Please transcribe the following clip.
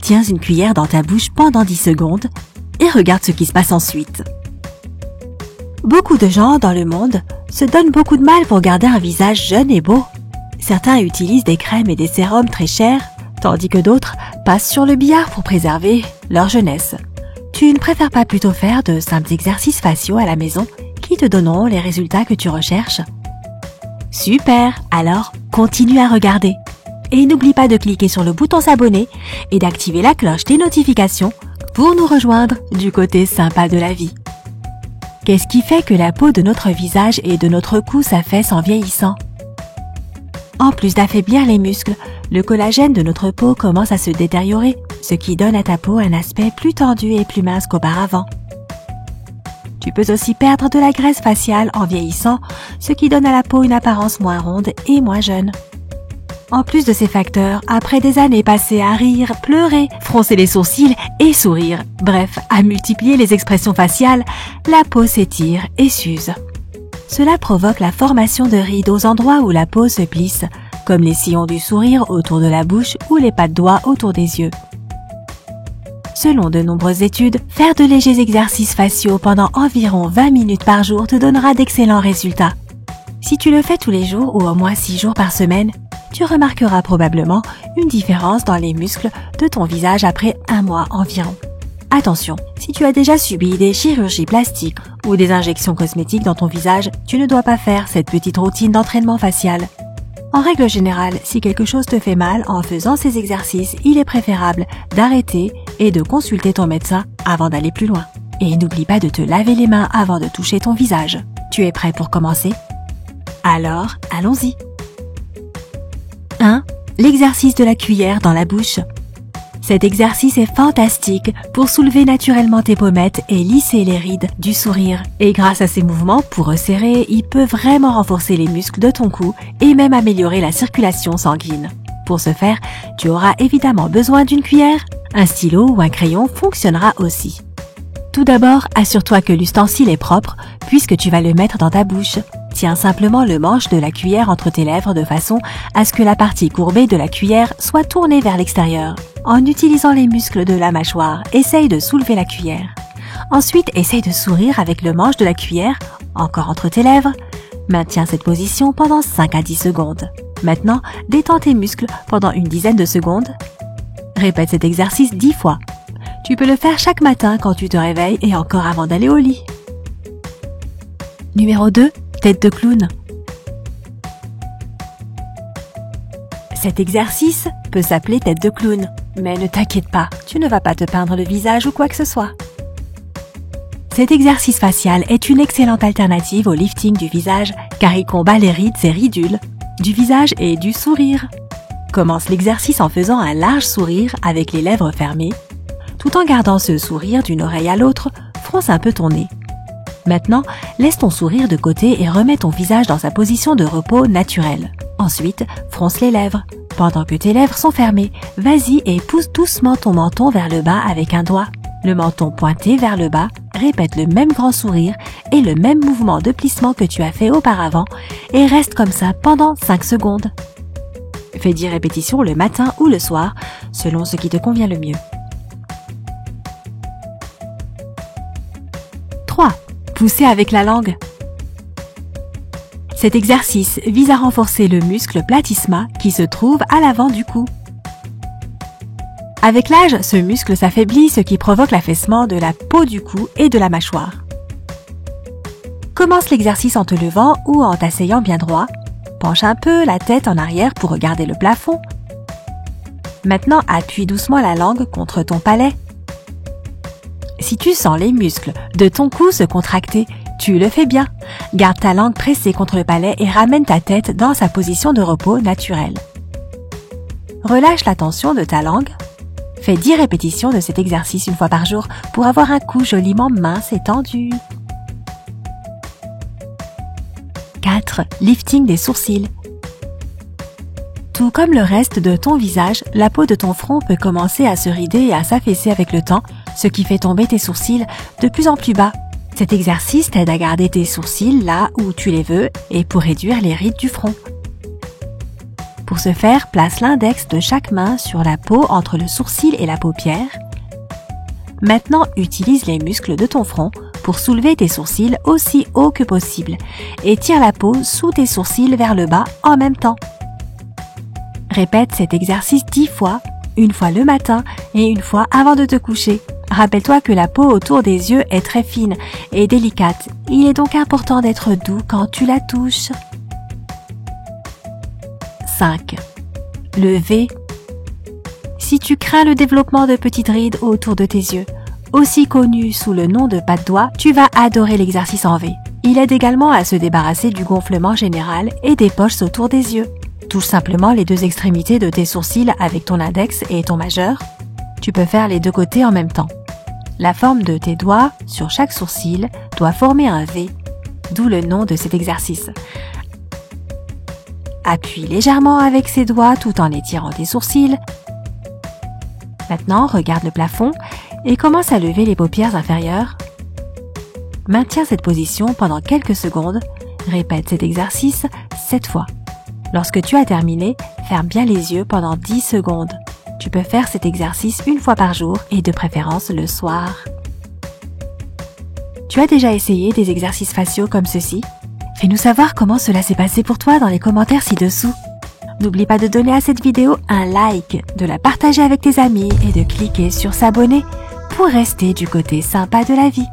tiens une cuillère dans ta bouche pendant 10 secondes et regarde ce qui se passe ensuite. Beaucoup de gens dans le monde se donnent beaucoup de mal pour garder un visage jeune et beau. Certains utilisent des crèmes et des sérums très chers, tandis que d'autres passent sur le billard pour préserver leur jeunesse. Tu ne préfères pas plutôt faire de simples exercices faciaux à la maison qui te donneront les résultats que tu recherches? Super! Alors, continue à regarder. Et n'oublie pas de cliquer sur le bouton s'abonner et d'activer la cloche des notifications pour nous rejoindre du côté sympa de la vie. Qu'est-ce qui fait que la peau de notre visage et de notre cou s'affaisse en vieillissant? En plus d'affaiblir les muscles, le collagène de notre peau commence à se détériorer, ce qui donne à ta peau un aspect plus tendu et plus mince qu'auparavant. Tu peux aussi perdre de la graisse faciale en vieillissant, ce qui donne à la peau une apparence moins ronde et moins jeune. En plus de ces facteurs, après des années passées à rire, pleurer, froncer les sourcils et sourire, bref, à multiplier les expressions faciales, la peau s'étire et s'use. Cela provoque la formation de rides aux endroits où la peau se plisse, comme les sillons du sourire autour de la bouche ou les pas de doigts autour des yeux. Selon de nombreuses études, faire de légers exercices faciaux pendant environ 20 minutes par jour te donnera d'excellents résultats. Si tu le fais tous les jours ou au moins 6 jours par semaine, tu remarqueras probablement une différence dans les muscles de ton visage après 1 mois environ. Attention, si tu as déjà subi des chirurgies plastiques ou des injections cosmétiques dans ton visage, tu ne dois pas faire cette petite routine d'entraînement facial. En règle générale, si quelque chose te fait mal en faisant ces exercices, il est préférable d'arrêter et de consulter ton médecin avant d'aller plus loin. Et n'oublie pas de te laver les mains avant de toucher ton visage. Tu es prêt pour commencer? Alors, allons-y. 1. L'exercice de la cuillère dans la bouche. Cet exercice est fantastique pour soulever naturellement tes pommettes et lisser les rides du sourire. Et grâce à ces mouvements, pour resserrer, il peut vraiment renforcer les muscles de ton cou et même améliorer la circulation sanguine. Pour ce faire, tu auras évidemment besoin d'une cuillère. Un stylo ou un crayon fonctionnera aussi. Tout d'abord, assure-toi que l'ustensile est propre puisque tu vas le mettre dans ta bouche. Tiens simplement le manche de la cuillère entre tes lèvres de façon à ce que la partie courbée de la cuillère soit tournée vers l'extérieur. En utilisant les muscles de la mâchoire, essaye de soulever la cuillère. Ensuite, essaye de sourire avec le manche de la cuillère, encore entre tes lèvres. Maintiens cette position pendant 5 à 10 secondes. Maintenant, détends tes muscles pendant une dizaine de secondes. Répète cet exercice 10 fois. Tu peux le faire chaque matin quand tu te réveilles et encore avant d'aller au lit. Numéro 2. Tête de clown. Cet exercice peut s'appeler tête de clown, mais ne t'inquiète pas, tu ne vas pas te peindre le visage ou quoi que ce soit. Cet exercice facial est une excellente alternative au lifting du visage car il combat les rides et ridules du visage et du sourire. Commence l'exercice en faisant un large sourire avec les lèvres fermées. Tout en gardant ce sourire d'une oreille à l'autre, fronce un peu ton nez. Maintenant, laisse ton sourire de côté et remets ton visage dans sa position de repos naturelle. Ensuite, fronce les lèvres. Pendant que tes lèvres sont fermées, vas-y et pousse doucement ton menton vers le bas avec un doigt. Le menton pointé vers le bas, répète le même grand sourire et le même mouvement de plissement que tu as fait auparavant et reste comme ça pendant 5 secondes. Fais 10 répétitions le matin ou le soir, selon ce qui te convient le mieux. 3. Pousser avec la langue. Cet exercice vise à renforcer le muscle platysma qui se trouve à l'avant du cou. Avec l'âge, ce muscle s'affaiblit, ce qui provoque l'affaissement de la peau du cou et de la mâchoire. Commence l'exercice en te levant ou en t'asseyant bien droit. Penche un peu la tête en arrière pour regarder le plafond. Maintenant, appuie doucement la langue contre ton palais. Si tu sens les muscles de ton cou se contracter, tu le fais bien. Garde ta langue pressée contre le palais et ramène ta tête dans sa position de repos naturelle. Relâche la tension de ta langue. Fais 10 répétitions de cet exercice une fois par jour pour avoir un cou joliment mince et tendu. 4. Lifting des sourcils. Tout comme le reste de ton visage, la peau de ton front peut commencer à se rider et à s'affaisser avec le temps, ce qui fait tomber tes sourcils de plus en plus bas. Cet exercice t'aide à garder tes sourcils là où tu les veux et pour réduire les rides du front. Pour Pour ce faire, place l'index de chaque main sur la peau entre le sourcil et la paupière. Maintenant, utilise les muscles de ton front pour soulever tes sourcils aussi haut que possible et tire la peau sous tes sourcils vers le bas en même temps. Répète cet exercice 10 fois, une fois le matin et une fois avant de te coucher. Rappelle-toi que la peau autour des yeux est très fine et délicate. Il est donc important d'être doux quand tu la touches. 5. Le V. Si tu crains le développement de petites rides autour de tes yeux, aussi connu sous le nom de pas de doigts, tu vas adorer l'exercice en V. Il aide également à se débarrasser du gonflement général et des poches autour des yeux. Touche simplement les deux extrémités de tes sourcils avec ton index et ton majeur. Tu peux faire les deux côtés en même temps. La forme de tes doigts sur chaque sourcil doit former un V, d'où le nom de cet exercice. Appuie légèrement avec ses doigts tout en étirant tes sourcils. Maintenant, regarde le plafond et commence à lever les paupières inférieures. Maintiens cette position pendant quelques secondes. Répète cet exercice 7 fois. Lorsque tu as terminé, ferme bien les yeux pendant 10 secondes. Tu peux faire cet exercice une fois par jour et de préférence le soir. Tu as déjà essayé des exercices faciaux comme ceci? Fais-nous savoir comment cela s'est passé pour toi dans les commentaires ci-dessous. N'oublie pas de donner à cette vidéo un like, de la partager avec tes amis et de cliquer sur s'abonner pour rester du côté sympa de la vie.